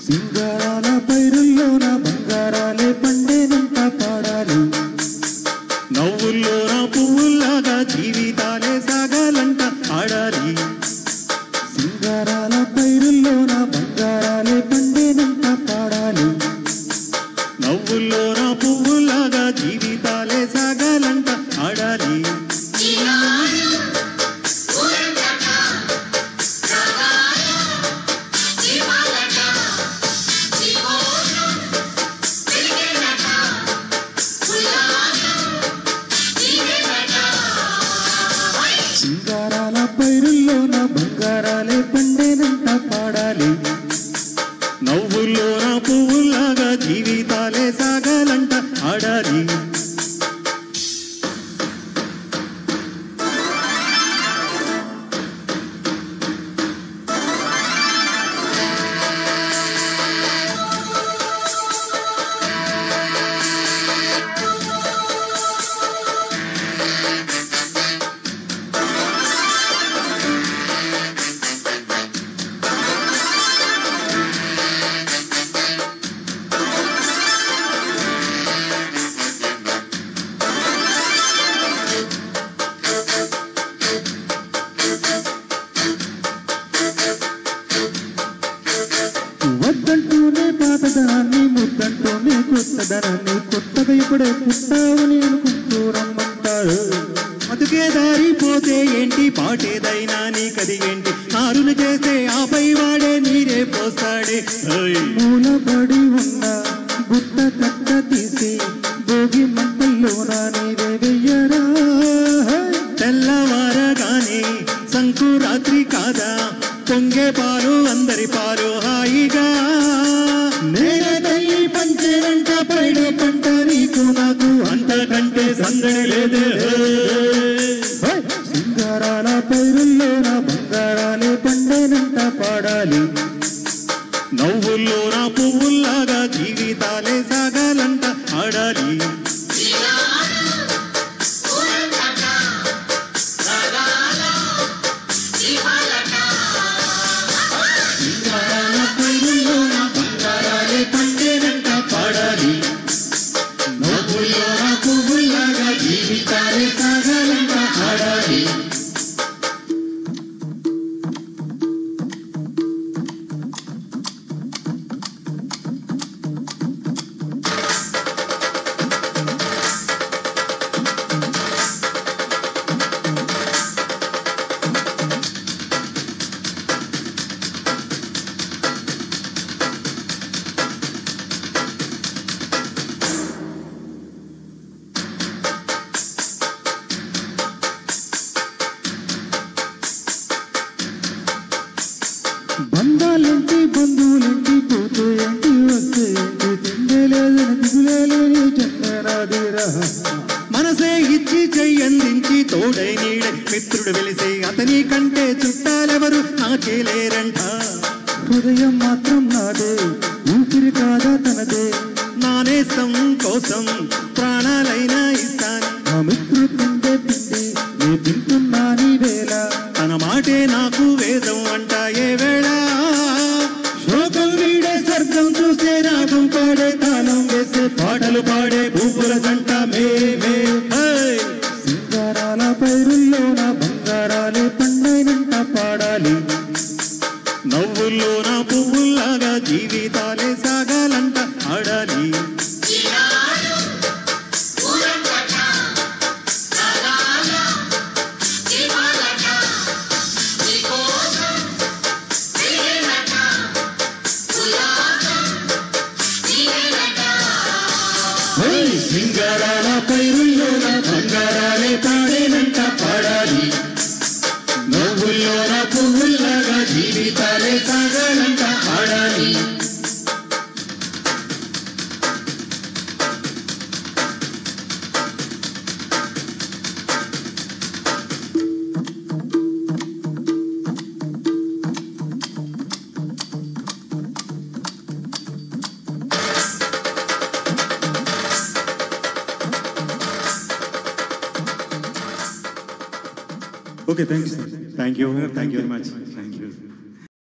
సింగారాల పైరుల్లోన బంగారాలే పండేనంట పాడాలి. నవ్వుల్లోన పువ్వుల్లాగా జీవితాలే సాగాలంట ఆడాలి. సింగారాల పైరుల్లోన బంగారాలే పండేనంట పాడాలి. నవ్వుల్లోన పువ్వుల్లాగా జీవితాలే సాగాలంట ఆడాలి. సింగారాల పైరుల్లోన బంగారాలే పండేనంట పాడాలి. నవ్వుల్లోన పువ్వుల్లాగా జీవితాలే సాగాలంట ఆడాలి. వద్దంటూనే పాతదనాన్ని, ముద్దంటూనే కొత్తదనాన్ని, కొత్తగా ఇప్పుడే పుట్టావని అనుకుంటూ రమ్మంటారు. బతుకే దారిపోతే ఏంటి, పాటేదైనా నీకది ఏంటి, నారును చేస్తే ఆపై వాడే నీరే పోస్తాడే. మూలబడి ఉన్న గుట్ట కట్ట తీసి భోగి మంటల్లోన నీవే వెయ్యరా. తెల్లవారగానే సంకురాత్రి కాదా, పొంగే పాలు అందరి పాలు హాయిగా. నేల తల్లి పంచేనంట పైడే పంట నీకు నాకు, అంతకంటే సందడి లేదే. సింగారాల పైరుల్లోన బంగారాలే పండేనంట పాడాలి. నవ్వుల్లోన పువ్వుల్లాగా జీవితాలే సాగాలంట ఆడాలి. సింగారాల పైరుల్లోన బంగారాలే పండేనంట పాడాలి. నవ్వుల్లోన పువ్వుల్లాగా జీవితాలే సాగాలంట ఆడాలి. బంధాలేంటి బంధువులేంటి, పోతే ఏంటి వస్తే ఏంటి, తిండే లేదని దిగులేని చెందరాదిరా. మనసే ఇచ్చి చెయ్యందించి తోడై నీడై మిత్రుడు వెలిసే అతని కంటే చుట్టాలెవరు నాకే లేరంట. హృదయం మాత్రం నాదే, ఊపిరి కాదా తనదే, నా నేస్తం కోసం ప్రాణాలైనా ఇస్తాను. నా మిత్రుడు తిండే పిండి నే తింటున్నా నీ వేళ. తన మాటే నాకు వేదం అంట ఏ వేళ. శోకం వీడే స్వర్గం చూసే రాగం పాడే, తాళం వేసే పాటలు పాడే భూపుల జంట మేమే. సింగారాల పైరుల్లోన బంగారాలే పండైనంట పాడాలి. నవ్వుల్లోన పువ్వుల్లాగా జీవితాలే సాగాలంట ఆడాలి. సింగారాల పైరుల్లోన బంగారాలే పాడేనంట పాడాలి. నవ్వుల్లోన పువ్వుల్లాగా జీవితాలే సాగాలంట ఆడాలి. Okay, thanks. Thank you very much.